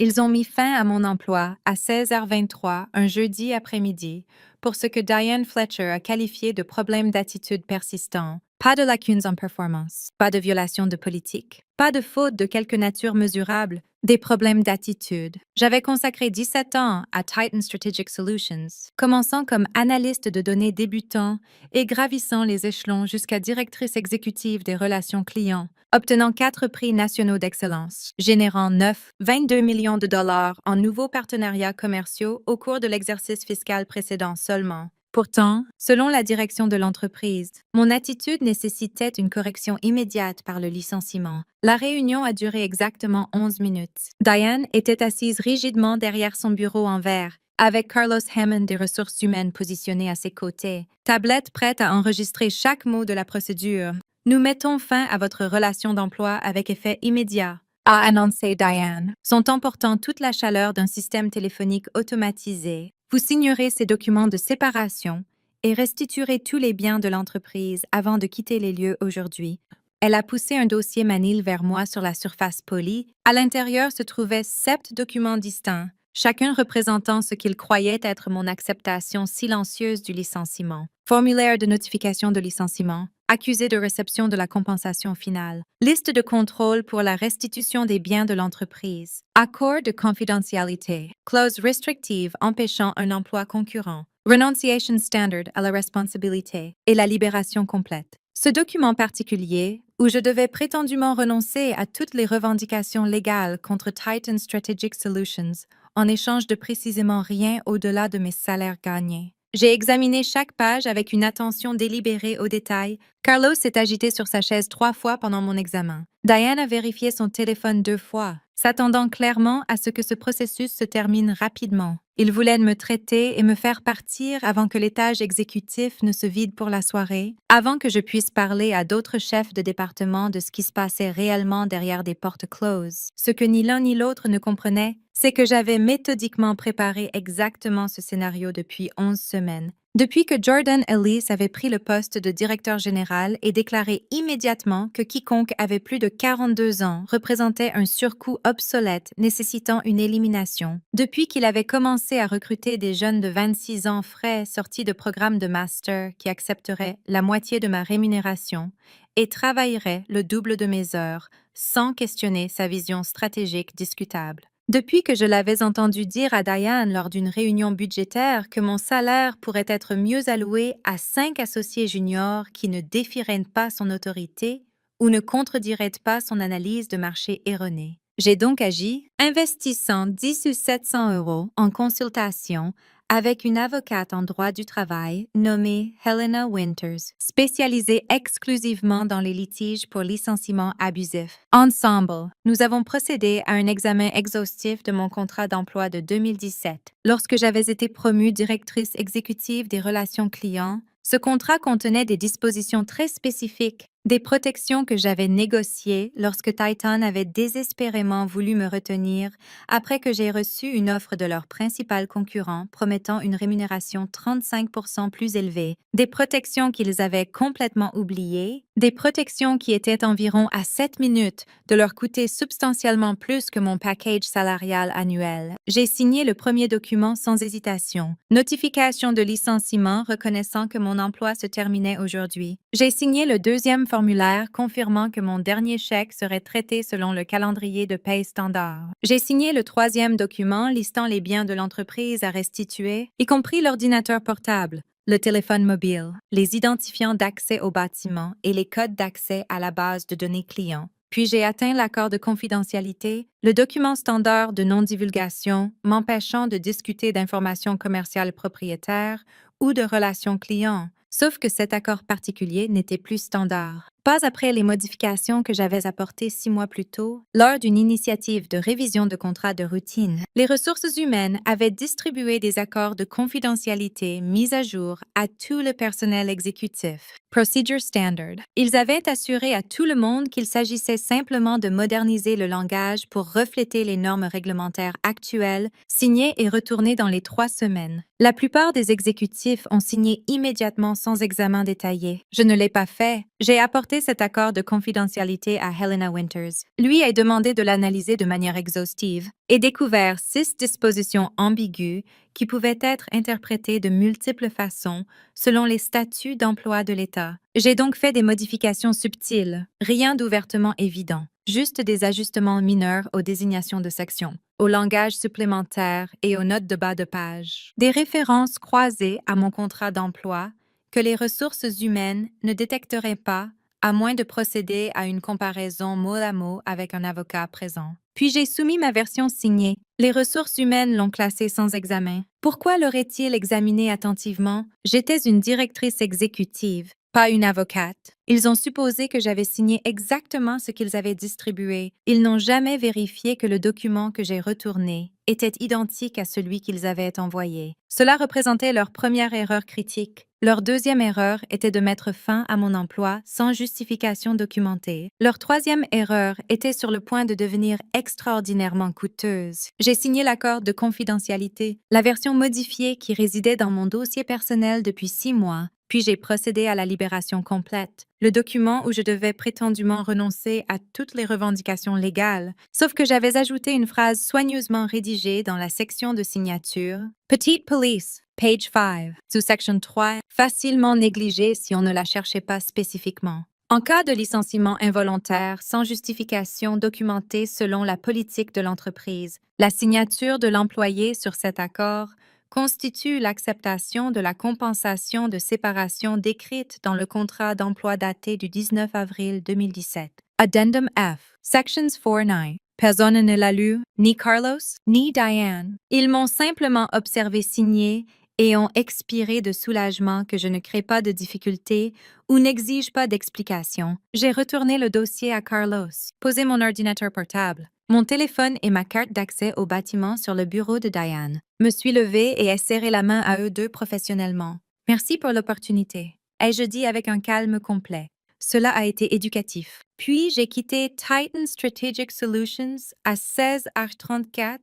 Ils ont mis fin à mon emploi à 16h23 un jeudi après-midi pour ce que Diane Fletcher a qualifié de problème d'attitude persistant. Pas de lacunes en performance, pas de violation de politique, pas de faute de quelque nature mesurable, des problèmes d'attitude. J'avais consacré 17 ans à Titan Strategic Solutions, commençant comme analyste de données débutant et gravissant les échelons jusqu'à directrice exécutive des relations clients, obtenant 4 prix nationaux d'excellence, générant 22 millions de dollars en nouveaux partenariats commerciaux au cours de l'exercice fiscal précédent seulement. Pourtant, selon la direction de l'entreprise, mon attitude nécessitait une correction immédiate par le licenciement. La réunion a duré exactement 11 minutes. Diane était assise rigidement derrière son bureau en verre, avec Carlos Hammond des ressources humaines positionné à ses côtés, tablette prête à enregistrer chaque mot de la procédure. Nous mettons fin à votre relation d'emploi avec effet immédiat, a annoncé Diane, son ton portant toute la chaleur d'un système téléphonique automatisé. Vous signerez ces documents de séparation et restituerez tous les biens de l'entreprise avant de quitter les lieux aujourd'hui. Elle a poussé un dossier manille vers moi sur la surface polie. À l'intérieur se trouvaient 7 documents distincts, chacun représentant ce qu'il croyait être mon acceptation silencieuse du licenciement. Formulaire de notification de licenciement, accusé de réception de la compensation finale, liste de contrôle pour la restitution des biens de l'entreprise, accord de confidentialité, clause restrictive empêchant un emploi concurrent, renunciation standard à la responsabilité et la libération complète. Ce document particulier, où je devais prétendument renoncer à toutes les revendications légales contre Titan Strategic Solutions en échange de précisément rien au-delà de mes salaires gagnés. J'ai examiné chaque page avec une attention délibérée aux détails. Carlos s'est agité sur sa chaise 3 fois pendant mon examen. Diane a vérifié son téléphone 2 fois, s'attendant clairement à ce que ce processus se termine rapidement. Il voulait me traiter et me faire partir avant que l'étage exécutif ne se vide pour la soirée, avant que je puisse parler à d'autres chefs de département de ce qui se passait réellement derrière des portes closes. Ce que ni l'un ni l'autre ne comprenaient, c'est que j'avais méthodiquement préparé exactement ce scénario depuis 11 semaines. Depuis que Jordan Ellis avait pris le poste de directeur général et déclaré immédiatement que quiconque avait plus de 42 ans représentait un surcoût obsolète nécessitant une élimination. Depuis qu'il avait commencé à recruter des jeunes de 26 ans frais sortis de programmes de master qui accepteraient la moitié de ma rémunération et travailleraient le double de mes heures sans questionner sa vision stratégique discutable. Depuis que je l'avais entendu dire à Diane lors d'une réunion budgétaire que mon salaire pourrait être mieux alloué à 5 associés juniors qui ne défieraient pas son autorité ou ne contrediraient pas son analyse de marché erronée. J'ai donc agi, investissant 10 ou 700 € en consultation avec une avocate en droit du travail nommée Helena Winters, spécialisée exclusivement dans les litiges pour licenciement abusif. Ensemble, nous avons procédé à un examen exhaustif de mon contrat d'emploi de 2017. Lorsque j'avais été promue directrice exécutive des relations clients, ce contrat contenait des dispositions très spécifiques, des protections que j'avais négociées lorsque Titan avait désespérément voulu me retenir après que j'ai reçu une offre de leur principal concurrent promettant une rémunération 35% plus élevée, des protections qu'ils avaient complètement oubliées, des protections qui étaient environ à 7 minutes de leur coûter substantiellement plus que mon package salarial annuel. J'ai signé le premier document sans hésitation, notification de licenciement reconnaissant que mon emploi se terminait aujourd'hui. J'ai signé le deuxième formulaire confirmant que mon dernier chèque serait traité selon le calendrier de paie standard. J'ai signé le troisième document listant les biens de l'entreprise à restituer, y compris l'ordinateur portable, le téléphone mobile, les identifiants d'accès au bâtiment et les codes d'accès à la base de données clients. Puis j'ai atteint l'accord de confidentialité, le document standard de non-divulgation m'empêchant de discuter d'informations commerciales propriétaires ou de relations clients, sauf que cet accord particulier n'était plus standard. Pas après les modifications que j'avais apportées 6 mois plus tôt, lors d'une initiative de révision de contrat de routine, les ressources humaines avaient distribué des accords de confidentialité mis à jour à tout le personnel exécutif. Procedure Standard. Ils avaient assuré à tout le monde qu'il s'agissait simplement de moderniser le langage pour refléter les normes réglementaires actuelles, signées et retournées dans les 3 semaines. La plupart des exécutifs ont signé immédiatement sans examen détaillé. Je ne l'ai pas fait. J'ai apporté cet accord de confidentialité à Helena Winters. Lui a demandé de l'analyser de manière exhaustive et découvert 6 dispositions ambiguës qui pouvaient être interprétées de multiples façons selon les statuts d'emploi de l'État. J'ai donc fait des modifications subtiles, rien d'ouvertement évident, juste des ajustements mineurs aux désignations de sections, au langage supplémentaire et aux notes de bas de page. Des références croisées à mon contrat d'emploi que les ressources humaines ne détecteraient pas à moins de procéder à une comparaison mot à mot avec un avocat présent. Puis j'ai soumis ma version signée. Les ressources humaines l'ont classée sans examen. Pourquoi l'auraient-ils examinée attentivement? J'étais une directrice exécutive, pas une avocate. Ils ont supposé que j'avais signé exactement ce qu'ils avaient distribué. Ils n'ont jamais vérifié que le document que j'ai retourné était identique à celui qu'ils avaient envoyé. Cela représentait leur première erreur critique. Leur deuxième erreur était de mettre fin à mon emploi sans justification documentée. Leur troisième erreur était sur le point de devenir extraordinairement coûteuse. J'ai signé l'accord de confidentialité, la version modifiée qui résidait dans mon dossier personnel depuis 6 mois, puis j'ai procédé à la libération complète, le document où je devais prétendument renoncer à toutes les revendications légales, sauf que j'avais ajouté une phrase soigneusement rédigée dans la section de signature. Petite police, page 5, sous section 3, facilement négligée si on ne la cherchait pas spécifiquement. En cas de licenciement involontaire sans justification documentée selon la politique de l'entreprise, la signature de l'employé sur cet accord constitue l'acceptation de la compensation de séparation décrite dans le contrat d'emploi daté du 19 avril 2017. Addendum F. Sections 4-9. Personne ne l'a lu, ni Carlos, ni Diane. Ils m'ont simplement observé signer et ont expiré de soulagement que je ne crée pas de difficultés ou n'exige pas d'explication. J'ai retourné le dossier à Carlos, posé mon ordinateur portable, mon téléphone et ma carte d'accès au bâtiment sur le bureau de Diane. Me suis levée et ai serré la main à eux deux professionnellement. Merci pour l'opportunité, ai-je dit avec un calme complet. Cela a été éducatif. Puis j'ai quitté Titan Strategic Solutions à 16h34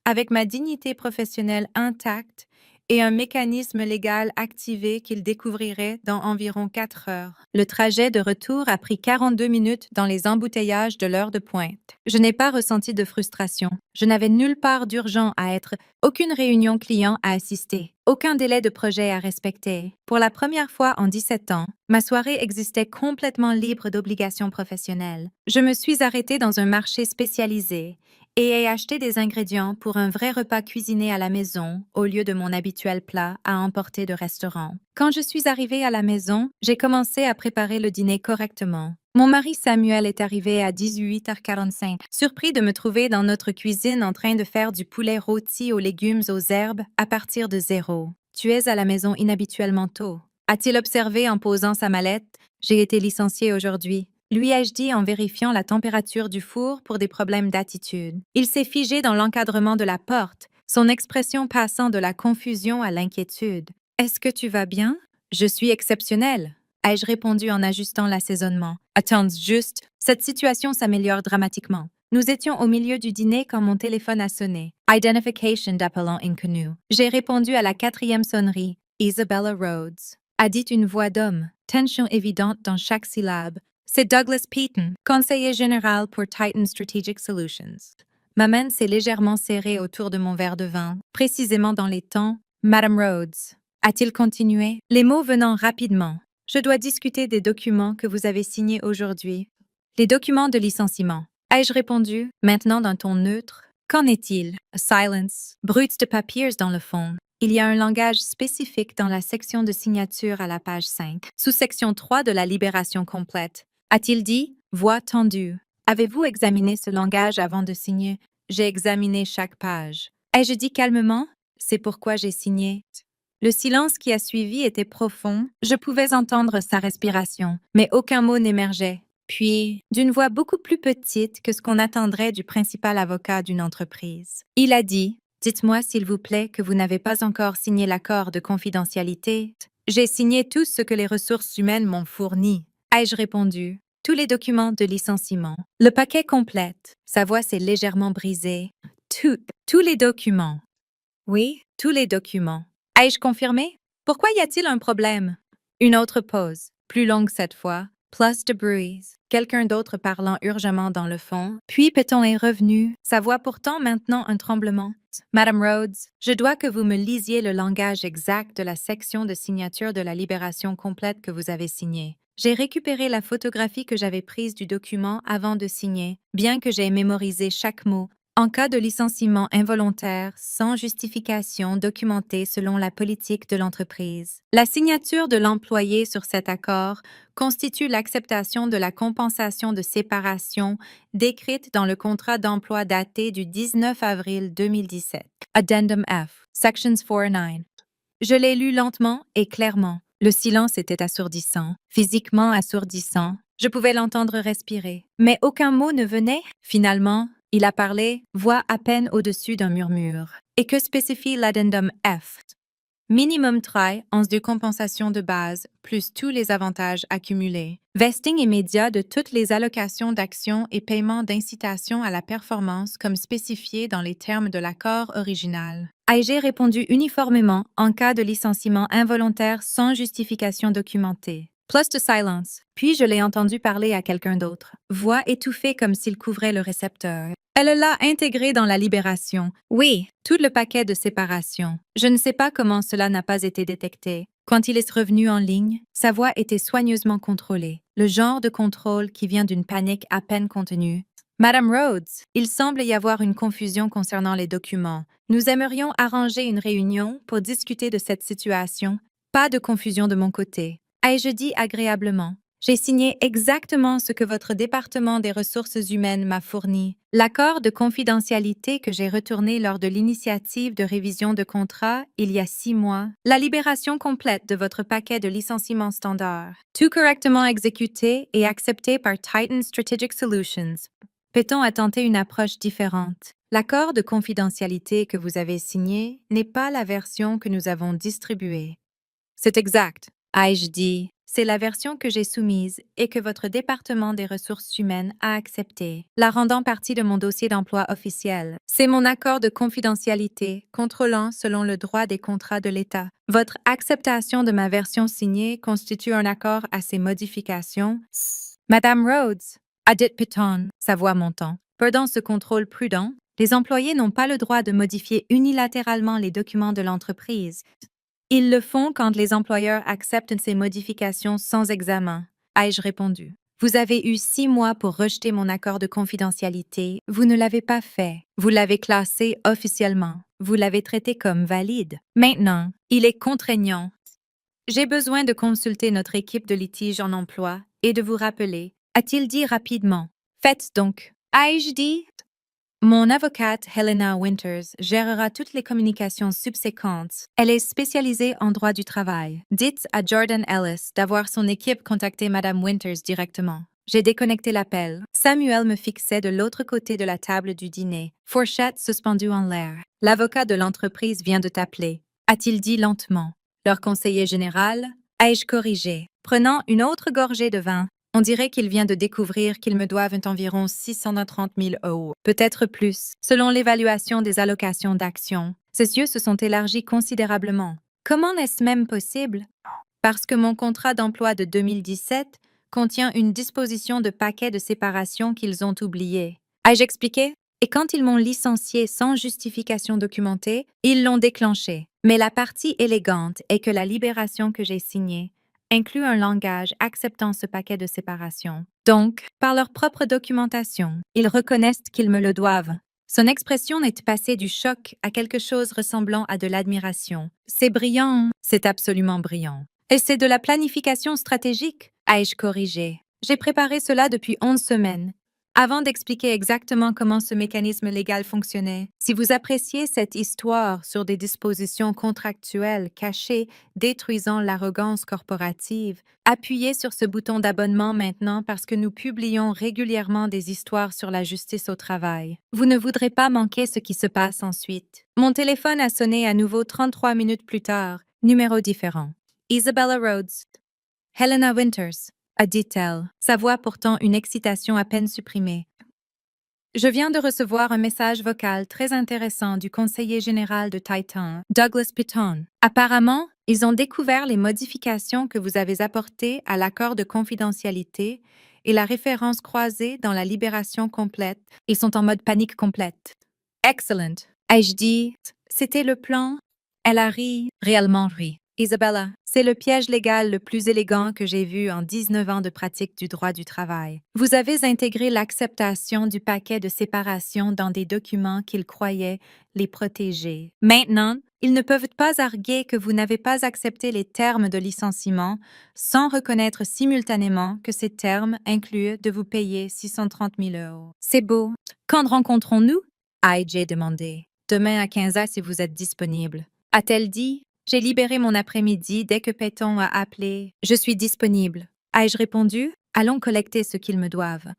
avec ma dignité professionnelle intacte et un mécanisme légal activé qu'il découvrirait dans environ 4 heures. Le trajet de retour a pris 42 minutes dans les embouteillages de l'heure de pointe. Je n'ai pas ressenti de frustration. Je n'avais nulle part d'urgent à être, aucune réunion client à assister, aucun délai de projet à respecter. Pour la première fois en 17 ans, ma soirée existait complètement libre d'obligations professionnelles. Je me suis arrêtée dans un marché spécialisé et ai acheté des ingrédients pour un vrai repas cuisiné à la maison au lieu de mon habituel plat à emporter de restaurant. Quand je suis arrivée à la maison, j'ai commencé à préparer le dîner correctement. Mon mari Samuel est arrivé à 18h45, surpris de me trouver dans notre cuisine en train de faire du poulet rôti aux légumes aux herbes à partir de 0. Tu es à la maison inhabituellement tôt, a-t-il observé en posant sa mallette. J'ai été licenciée aujourd'hui, lui ai-je dit en vérifiant la température du four pour des problèmes d'attitude. Il s'est figé dans l'encadrement de la porte, son expression passant de la confusion à l'inquiétude. « Est-ce que tu vas bien? »« Je suis exceptionnelle, » ai-je répondu en ajustant l'assaisonnement. « Attends juste, cette situation s'améliore dramatiquement. » Nous étions au milieu du dîner quand mon téléphone a sonné. Identification d'appelant inconnu. J'ai répondu à la 4e sonnerie. Isabella Rhodes. A dit une voix d'homme, tension évidente dans chaque syllabe. C'est Douglas Peyton, conseiller général pour Titan Strategic Solutions. Ma main s'est légèrement serrée autour de mon verre de vin, précisément dans les temps. Madame Rhodes. A-t-il continué, les mots venant rapidement. Je dois discuter des documents que vous avez signés aujourd'hui. Les documents de licenciement. Ai-je répondu, maintenant d'un ton neutre? Qu'en est-il? A silence. Brut de papiers dans le fond. Il y a un langage spécifique dans la section de signature à la page 5, sous section 3 de la libération complète. A-t-il dit, voix tendue. Avez-vous examiné ce langage avant de signer? J'ai examiné chaque page. Ai-je dit calmement? C'est pourquoi j'ai signé. Le silence qui a suivi était profond. Je pouvais entendre sa respiration, mais aucun mot n'émergeait. Puis, d'une voix beaucoup plus petite que ce qu'on attendrait du principal avocat d'une entreprise, il a dit, « Dites-moi s'il vous plaît que vous n'avez pas encore signé l'accord de confidentialité. » J'ai signé tout ce que les ressources humaines m'ont fourni. Ai-je répondu, « Tous les documents de licenciement. » Le paquet complète. Sa voix s'est légèrement brisée. Tous les documents. Oui, tous les documents. Ai-je confirmé? Pourquoi y a-t-il un problème? Une autre pause, plus longue cette fois. Plus de bruit. Quelqu'un d'autre parlant urgemment dans le fond. Puis Péton est revenu, sa voix pourtant maintenant un tremblement. Madame Rhodes, je dois que vous me lisiez le langage exact de la section de signature de la libération complète que vous avez signée. J'ai récupéré la photographie que j'avais prise du document avant de signer, bien que j'aie mémorisé chaque mot. En cas de licenciement involontaire, sans justification documentée selon la politique de l'entreprise, la signature de l'employé sur cet accord constitue l'acceptation de la compensation de séparation décrite dans le contrat d'emploi daté du 19 avril 2017. Addendum F, Sections 4 et 9. Je l'ai lu lentement et clairement. Le silence était assourdissant, physiquement assourdissant. Je pouvais l'entendre respirer, mais aucun mot ne venait. Finalement, il a parlé, voix à peine au-dessus d'un murmure. Et que spécifie l'addendum F? Minimum travail en de compensation de base, plus tous les avantages accumulés. Vesting immédiat de toutes les allocations d'actions et paiement d'incitation à la performance comme spécifié dans les termes de l'accord original. J'ai répondu uniformément en cas de licenciement involontaire sans justification documentée. Plus de silence. Puis je l'ai entendu parler à quelqu'un d'autre. Voix étouffée comme s'il couvrait le récepteur. Elle l'a intégré dans la libération. Oui, tout le paquet de séparation. Je ne sais pas comment cela n'a pas été détecté. Quand il est revenu en ligne, sa voix était soigneusement contrôlée. Le genre de contrôle qui vient d'une panique à peine contenue. Madame Rhodes, il semble y avoir une confusion concernant les documents. Nous aimerions arranger une réunion pour discuter de cette situation. Pas de confusion de mon côté. Ai-je dit agréablement? J'ai signé exactement ce que votre département des ressources humaines m'a fourni. L'accord de confidentialité que j'ai retourné lors de l'initiative de révision de contrat il y a 6 mois. La libération complète de votre paquet de licenciements standard. Tout correctement exécuté et accepté par Titan Strategic Solutions. Péton a tenté une approche différente. L'accord de confidentialité que vous avez signé n'est pas la version que nous avons distribuée. C'est exact. Ai-je dit, c'est la version que j'ai soumise et que votre département des ressources humaines a acceptée, la rendant partie de mon dossier d'emploi officiel. C'est mon accord de confidentialité, contrôlant selon le droit des contrats de l'État. Votre acceptation de ma version signée constitue un accord à ces modifications. Madame Rhodes, a dit Péton, sa voix montant. Pendant ce contrôle prudent, les employés n'ont pas le droit de modifier unilatéralement les documents de l'entreprise. Ils le font quand les employeurs acceptent ces modifications sans examen, ai-je répondu. Vous avez eu 6 mois pour rejeter mon accord de confidentialité. Vous ne l'avez pas fait. Vous l'avez classé officiellement. Vous l'avez traité comme valide. Maintenant, il est contraignant. J'ai besoin de consulter notre équipe de litige en emploi et de vous rappeler, a-t-il dit rapidement. Faites donc. Ai-je dit? Mon avocate Helena Winters gérera toutes les communications subséquentes. Elle est spécialisée en droit du travail. Dites à Jordan Ellis d'avoir son équipe contacter Madame Winters directement. J'ai déconnecté l'appel. Samuel me fixait de l'autre côté de la table du dîner, fourchette suspendue en l'air. L'avocat de l'entreprise vient de t'appeler, a-t-il dit lentement. Leur conseiller général, ai-je corrigé, prenant une autre gorgée de vin. On dirait qu'il vient de découvrir qu'ils me doivent environ 630 000 €, peut-être plus, selon l'évaluation des allocations d'actions. Ses yeux se sont élargis considérablement. Comment est-ce même possible? Parce que mon contrat d'emploi de 2017 contient une disposition de paquet de séparation qu'ils ont oublié. Ai-je expliqué? Et quand ils m'ont licencié sans justification documentée, ils l'ont déclenché. Mais la partie élégante est que la libération que j'ai signée inclut un langage acceptant ce paquet de séparation. Donc, par leur propre documentation, ils reconnaissent qu'ils me le doivent. Son expression est passée du choc à quelque chose ressemblant à de l'admiration. C'est brillant, c'est absolument brillant. Et c'est de la planification stratégique, ai-je corrigé. J'ai préparé cela depuis 11 semaines. Avant d'expliquer exactement comment ce mécanisme légal fonctionnait, si vous appréciez cette histoire sur des dispositions contractuelles cachées détruisant l'arrogance corporative, appuyez sur ce bouton d'abonnement maintenant parce que nous publions régulièrement des histoires sur la justice au travail. Vous ne voudrez pas manquer ce qui se passe ensuite. Mon téléphone a sonné à nouveau 33 minutes plus tard, numéro différent. Isabella Rhodes. Helena Winters, a dit-elle, sa voix portant une excitation à peine supprimée. Je viens de recevoir un message vocal très intéressant du conseiller général de Titan, Douglas Péton. Apparemment, Ils ont découvert les modifications que vous avez apportées à l'accord de confidentialité et la référence croisée dans la libération complète. Ils sont en mode panique complète. Excellent. Ai-je dit, c'était le plan? Elle a ri, réellement ri. Isabella, c'est le piège légal le plus élégant que j'ai vu en 19 ans de pratique du droit du travail. Vous avez intégré l'acceptation du paquet de séparation dans des documents qu'ils croyaient les protéger. Maintenant, ils ne peuvent pas arguer que vous n'avez pas accepté les termes de licenciement sans reconnaître simultanément que ces termes incluent de vous payer 630 000 euros. C'est beau. Quand rencontrons-nous? A.J. demandé. Demain à 15 heures si vous êtes disponible. A-t-elle dit? J'ai libéré mon après-midi dès que Peyton a appelé. Je suis disponible. Ai-je répondu? Allons collecter ce qu'ils me doivent.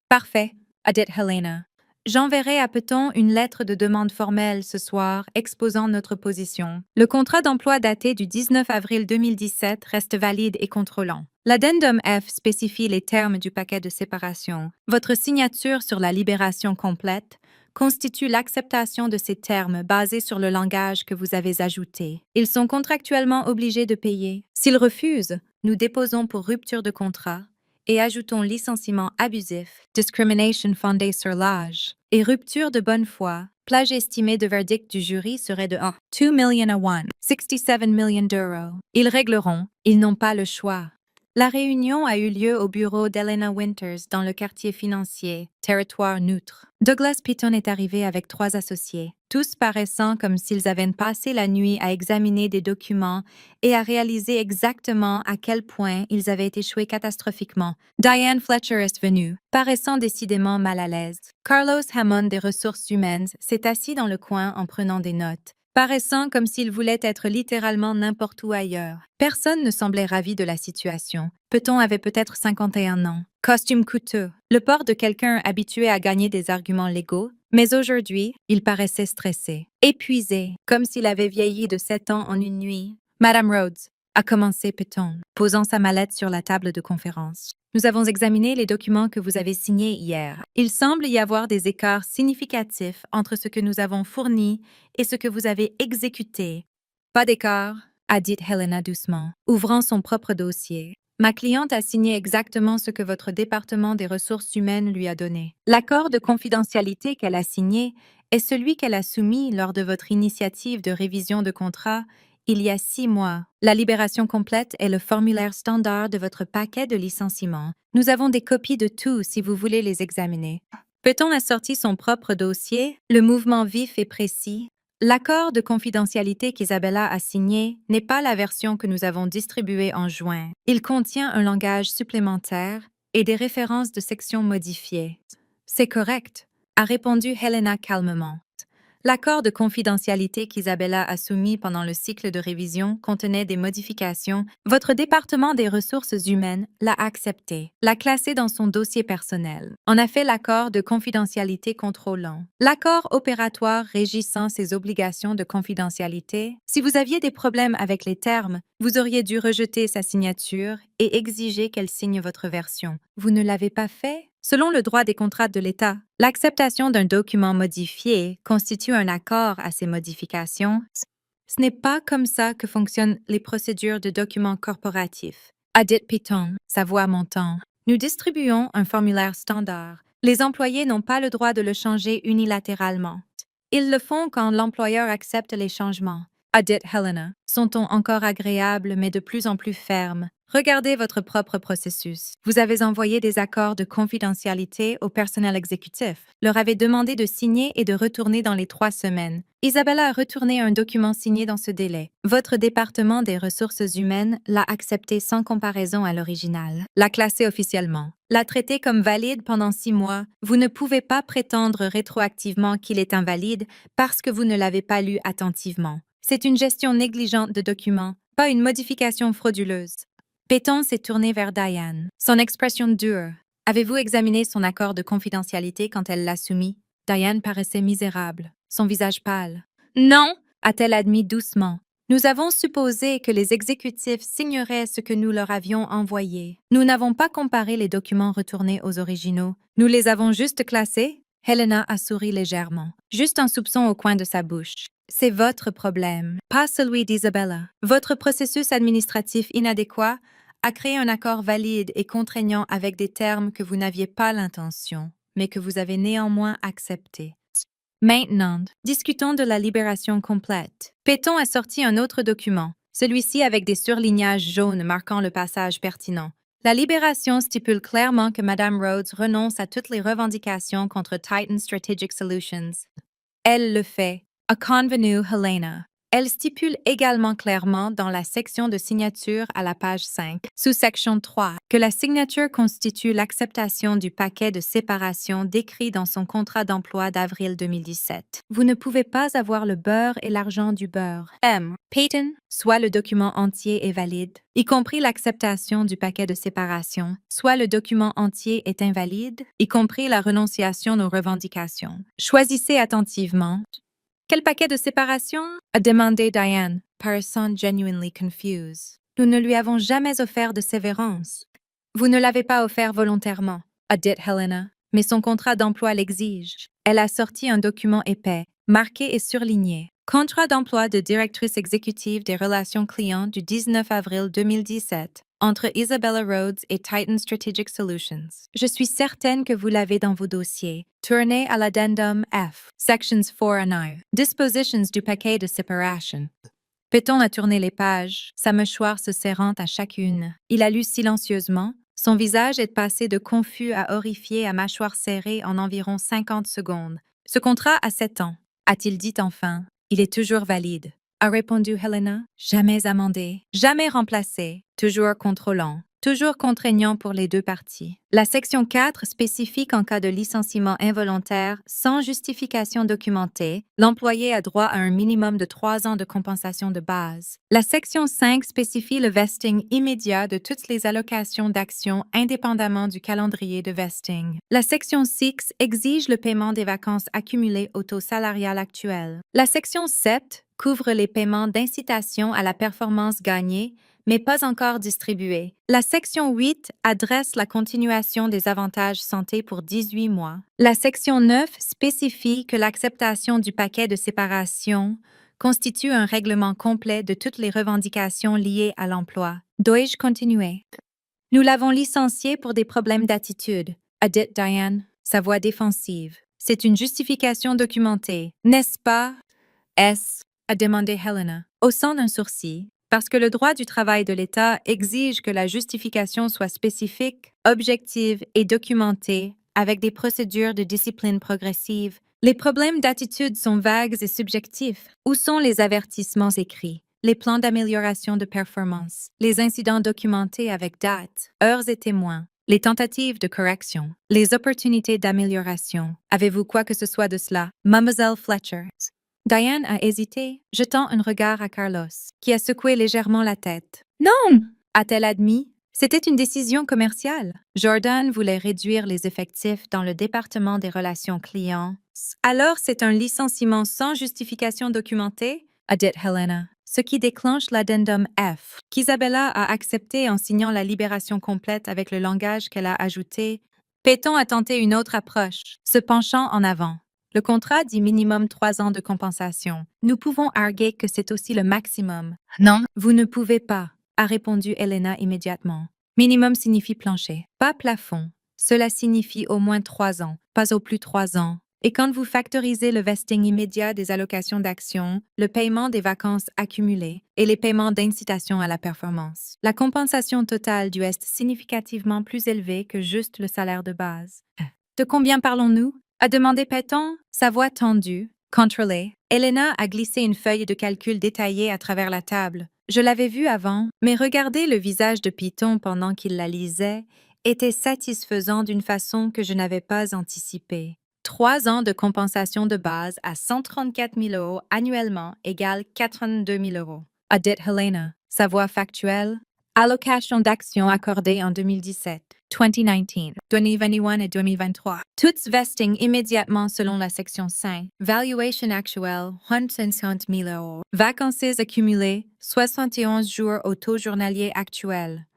Parfait, a dit Helena. J'enverrai à Peyton une lettre de demande formelle ce soir exposant notre position. Le contrat d'emploi daté du 19 avril 2017 reste valide et contrôlant. L'addendum F spécifie les termes du paquet de séparation. Votre signature sur la libération complète constitue l'acceptation de ces termes basés sur le langage que vous avez ajouté. Ils sont contractuellement obligés de payer. S'ils refusent, nous déposons pour rupture de contrat et ajoutons licenciement abusif, discrimination fondée sur l'âge, et rupture de bonne foi. Plage estimée de verdict du jury serait de 2 million à 1, 67 millions d'euros. Ils régleront, ils n'ont pas le choix. La réunion a eu lieu au bureau d'Elena Winters dans le quartier financier, territoire neutre. Douglas Peyton est arrivé avec 3 associés, tous paraissant comme s'ils avaient passé la nuit à examiner des documents et à réaliser exactement à quel point ils avaient échoué catastrophiquement. Diane Fletcher est venue, paraissant décidément mal à l'aise. Carlos Hammond des ressources humaines s'est assis dans le coin en prenant des notes, paraissant comme s'il voulait être littéralement n'importe où ailleurs. Personne ne semblait ravi de la situation. Peyton avait peut-être 51 ans. Costume coûteux. Le port de quelqu'un habitué à gagner des arguments légaux, mais aujourd'hui, il paraissait stressé, épuisé, comme s'il avait vieilli de 7 ans en une nuit. Madame Rhodes, a commencé Peyton, posant sa mallette sur la table de conférence. Nous avons examiné les documents que vous avez signés hier. Il semble y avoir des écarts significatifs entre ce que nous avons fourni et ce que vous avez exécuté. Pas d'écart, a dit Helena doucement, ouvrant son propre dossier. Ma cliente a signé exactement ce que votre département des ressources humaines lui a donné. L'accord de confidentialité qu'elle a signé est celui qu'elle a soumis lors de votre initiative de révision de contrat il y a 6 mois. La libération complète est le formulaire standard de votre paquet de licenciement. Nous avons des copies de tout si vous voulez les examiner. Peyton a sorti son propre dossier, le mouvement vif et précis. L'accord de confidentialité qu'Isabella a signé n'est pas la version que nous avons distribuée en juin. Il contient un langage supplémentaire et des références de sections modifiées. C'est correct, a répondu Helena calmement. L'accord de confidentialité qu'Isabella a soumis pendant le cycle de révision contenait des modifications. Votre département des ressources humaines l'a accepté, l'a classé dans son dossier personnel. En a fait l'accord de confidentialité contrôlant. L'accord opératoire régissant ses obligations de confidentialité. Si vous aviez des problèmes avec les termes, vous auriez dû rejeter sa signature et exiger qu'elle signe votre version. Vous ne l'avez pas fait? Selon le droit des contrats de l'État, l'acceptation d'un document modifié constitue un accord à ces modifications. Ce n'est pas comme ça que fonctionnent les procédures de documents corporatifs. A dit Peyton, sa voix montant. Nous distribuons un formulaire standard. Les employés n'ont pas le droit de le changer unilatéralement. Ils le font quand l'employeur accepte les changements. A dit Helena, son ton encore agréable mais de plus en plus ferme. Regardez votre propre processus. Vous avez envoyé des accords de confidentialité au personnel exécutif, leur avez demandé de signer et de retourner dans les 3 semaines. Isabella a retourné un document signé dans ce délai. Votre département des ressources humaines l'a accepté sans comparaison à l'original, l'a classé officiellement, l'a traité comme valide pendant 6 mois. Vous ne pouvez pas prétendre rétroactivement qu'il est invalide parce que vous ne l'avez pas lu attentivement. C'est une gestion négligente de documents, pas une modification frauduleuse. Peyton s'est tourné vers Diane. Son expression dure. Avez-vous examiné son accord de confidentialité quand elle l'a soumis? Diane paraissait misérable, son visage pâle. Non, a-t-elle admis doucement. Nous avons supposé que les exécutifs signeraient ce que nous leur avions envoyé. Nous n'avons pas comparé les documents retournés aux originaux. Nous les avons juste classés. Helena a souri légèrement, juste un soupçon au coin de sa bouche. C'est votre problème, pas celui d'Isabella. Votre processus administratif inadéquat a créé un accord valide et contraignant avec des termes que vous n'aviez pas l'intention, mais que vous avez néanmoins acceptés. Maintenant, discutons de la libération complète. Péton a sorti un autre document, celui-ci avec des surlignages jaunes marquant le passage pertinent. La libération stipule clairement que Mme Rhodes renonce à toutes les revendications contre Titan Strategic Solutions. Elle le fait, a convenu Helena. Elle stipule également clairement dans la section de signature à la page 5, sous section 3, que la signature constitue l'acceptation du paquet de séparation décrit dans son contrat d'emploi d'avril 2017. Vous ne pouvez pas avoir le beurre et l'argent du beurre. Peyton, soit le document entier est valide, y compris l'acceptation du paquet de séparation, soit le document entier est invalide, y compris la renonciation aux revendications. Choisissez attentivement. Quel paquet de séparation? A demandé Diane, paraissant genuinely confused. Nous ne lui avons jamais offert de sévérance. Vous ne l'avez pas offert volontairement, a dit Helena, mais son contrat d'emploi l'exige. Elle a sorti un document épais, marqué et surligné. Contrat d'emploi de directrice exécutive des relations clients du 19 avril 2017 entre Isabella Rhodes et Titan Strategic Solutions. Je suis certaine que vous l'avez dans vos dossiers. Tournez à l'addendum F, sections 4 and 9. Dispositions du paquet de séparation. Péton a tourné les pages, sa mâchoire se serrant à chacune. Il a lu silencieusement. Son visage est passé de confus à horrifié à mâchoire serrée en environ 50 secondes. Ce contrat a 7 ans, a-t-il dit enfin. Il est toujours valide, a répondu Helena. Jamais amendé, jamais remplacé, toujours contrôlant, toujours contraignant pour les deux parties. La section 4 spécifie qu'en cas de licenciement involontaire sans justification documentée, l'employé a droit à un minimum de 3 ans de compensation de base. La section 5 spécifie le vesting immédiat de toutes les allocations d'actions indépendamment du calendrier de vesting. La section 6 exige le paiement des vacances accumulées au taux salarial actuel. La section 7 couvre les paiements d'incitation à la performance gagnée, mais pas encore distribués. La section 8 adresse la continuation des avantages santé pour 18 mois. La section 9 spécifie que l'acceptation du paquet de séparation constitue un règlement complet de toutes les revendications liées à l'emploi. Dois-je continuer? Nous l'avons licencié pour des problèmes d'attitude, a dit Diane, sa voix défensive. C'est une justification documentée, n'est-ce pas? Est-ce? A demandé Helena, haussant un sourcil, parce que le droit du travail de l'État exige que la justification soit spécifique, objective et documentée, avec des procédures de discipline progressive. Les problèmes d'attitude sont vagues et subjectifs. Où sont les avertissements écrits, les plans d'amélioration de performance, les incidents documentés avec date, heures et témoins, les tentatives de correction, les opportunités d'amélioration? Avez-vous quoi que ce soit de cela, Mademoiselle Fletcher? Diane a hésité, jetant un regard à Carlos, qui a secoué légèrement la tête. Non! A-t-elle admis? C'était une décision commerciale. Jordan voulait réduire les effectifs dans le département des relations clients. Alors c'est un licenciement sans justification documentée? A dit Helena, ce qui déclenche l'addendum F, qu'Isabella a accepté en signant la libération complète avec le langage qu'elle a ajouté. Péton a tenté une autre approche, se penchant en avant. Le contrat dit minimum 3 ans de compensation. Nous pouvons arguer que c'est aussi le maximum. Non, vous ne pouvez pas, a répondu Helena immédiatement. Minimum signifie plancher, pas plafond. Cela signifie au moins 3 ans, pas au plus 3 ans. Et quand vous factorisez le vesting immédiat des allocations d'actions, le paiement des vacances accumulées et les paiements d'incitation à la performance, la compensation totale du est significativement plus élevée que juste le salaire de base. De combien parlons-nous? A demandé Péton, sa voix tendue, contrôlée. Helena a glissé une feuille de calcul détaillée à travers la table. Je l'avais vue avant, mais regarder le visage de Péton pendant qu'il la lisait était satisfaisant d'une façon que je n'avais pas anticipée. 3 ans de compensation de base à 134 000 € annuellement égale 82 000 €. A dit Helena, sa voix factuelle. Allocation d'actions accordées en 2017, 2019, 2021 et 2023. Toutes vesting immédiatement selon la section 5. Valuation actuelle, 150 000 €. Vacances accumulées, 71 jours au taux journalier actuel,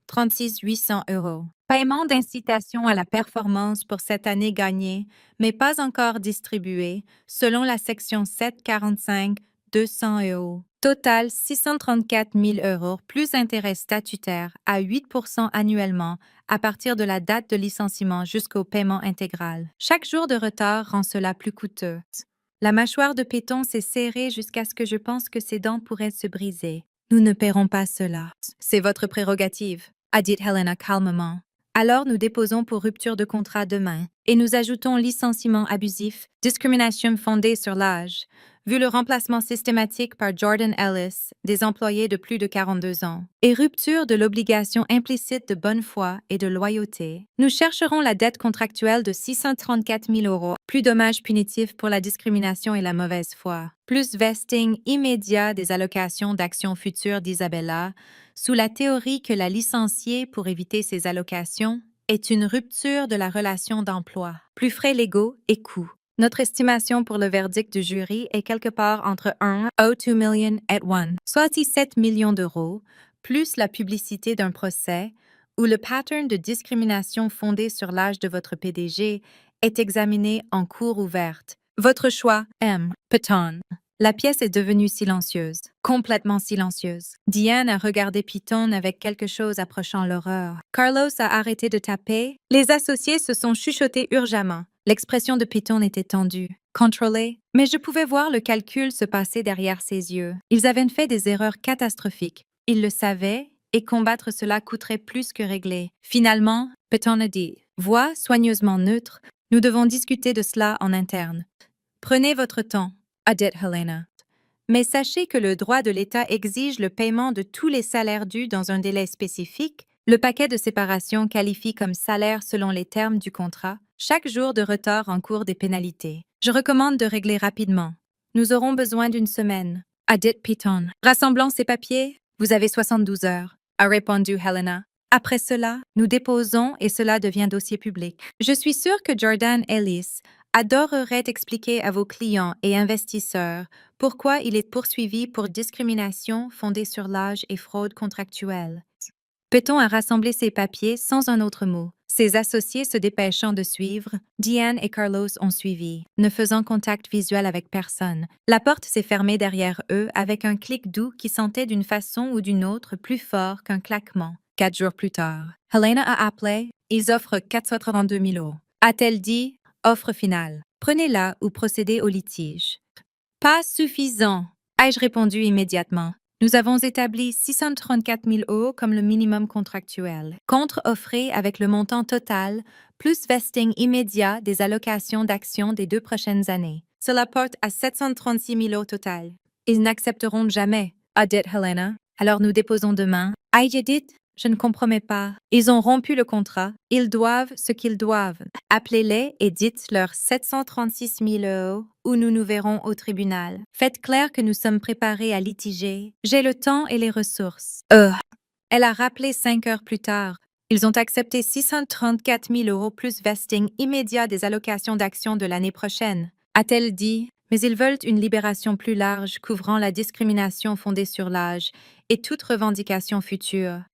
36 800 €. Paiement d'incitation à la performance pour cette année gagnée, mais pas encore distribué, selon la section 745, 200 euros. Total 634 000 euros plus intérêt statutaire à 8 annuellement à partir de la date de licenciement jusqu'au paiement intégral. Chaque jour de retard rend cela plus coûteux. La mâchoire de Péton s'est serrée jusqu'à ce que je pense que ses dents pourraient se briser. Nous ne paierons pas cela. C'est votre prérogative, a dit Helena calmement. Alors nous déposons pour rupture de contrat demain et nous ajoutons licenciement abusif, discrimination fondée sur l'âge, vu le remplacement systématique par Jordan Ellis des employés de plus de 42 ans, et rupture de l'obligation implicite de bonne foi et de loyauté. Nous chercherons la dette contractuelle de 634 000 euros, plus dommages punitifs pour la discrimination et la mauvaise foi, plus vesting immédiat des allocations d'actions futures d'Isabella, sous la théorie que la licencier pour éviter ces allocations est une rupture de la relation d'emploi, plus frais légaux et coûts. Notre estimation pour le verdict du jury est quelque part entre 1 ou 2 millions et 1, soit 17 millions d'euros, plus la publicité d'un procès où le pattern de discrimination fondé sur l'âge de votre PDG est examiné en cour ouverte. Votre choix, M. Péton. La pièce est devenue silencieuse, complètement silencieuse. Diane a regardé Piton avec quelque chose approchant l'horreur. Carlos a arrêté de taper. Les associés se sont chuchotés urgemment. L'expression de Piton était tendue, contrôlée, mais je pouvais voir le calcul se passer derrière ses yeux. Ils avaient fait des erreurs catastrophiques. Ils le savaient, et combattre cela coûterait plus que régler. Finalement, Piton a dit, voix soigneusement neutre, nous devons discuter de cela en interne. Prenez votre temps, a dit Helena. Mais sachez que le droit de l'État exige le paiement de tous les salaires dus dans un délai spécifique. Le paquet de séparation qualifie comme salaire selon les termes du contrat. Chaque jour de retard encourt des pénalités. Je recommande de régler rapidement. Nous aurons besoin d'une semaine, a dit Piton. Rassemblant ces papiers, vous avez 72 heures, a répondu Helena. Après cela, nous déposons et cela devient dossier public. Je suis sûre que Jordan Ellis adorerait expliquer à vos clients et investisseurs pourquoi il est poursuivi pour discrimination fondée sur l'âge et fraude contractuelle. Péton a rassemblé ses papiers sans un autre mot. Ses associés se dépêchant de suivre, Diane et Carlos ont suivi, ne faisant contact visuel avec personne. La porte s'est fermée derrière eux avec un clic doux qui sentait d'une façon ou d'une autre plus fort qu'un claquement. 4 jours plus tard, Helena a appelé. Ils offrent 432 000 euros. A-t-elle dit? Offre finale. Prenez-la ou procédez au litige. Pas suffisant, ai-je répondu immédiatement. Nous avons établi 634 000 euros comme le minimum contractuel. Contre-offré avec le montant total, plus vesting immédiat des allocations d'actions des 2 prochaines années. Cela porte à 736 000 euros total. Ils n'accepteront jamais, a dit Helena. Alors nous déposons demain. Ai-je dit? Je ne compromets pas. Ils ont rompu le contrat. Ils doivent ce qu'ils doivent. Appelez-les et dites-leur 736 000 euros ou nous nous verrons au tribunal. Faites clair que nous sommes préparés à litiger. J'ai le temps et les ressources. Elle a rappelé 5 heures plus tard. Ils ont accepté 634 000 euros plus vesting immédiat des allocations d'actions de l'année prochaine. A-t-elle dit? Mais ils veulent une libération plus large couvrant la discrimination fondée sur l'âge et toute revendication future.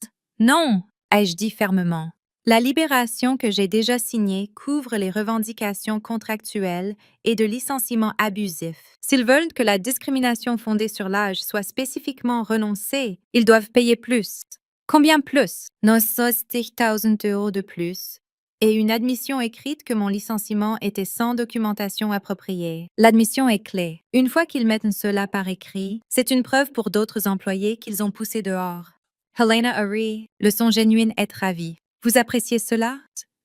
Non, ai-je dit fermement. La libération que j'ai déjà signée couvre les revendications contractuelles et de licenciement abusif. S'ils veulent que la discrimination fondée sur l'âge soit spécifiquement renoncée, ils doivent payer plus. Combien plus? 90 000 euros de plus. Et une admission écrite que mon licenciement était sans documentation appropriée. L'admission est clé. Une fois qu'ils mettent cela par écrit, c'est une preuve pour d'autres employés qu'ils ont poussé dehors. Helena a ri, le son genuine est ravi. Vous appréciez cela?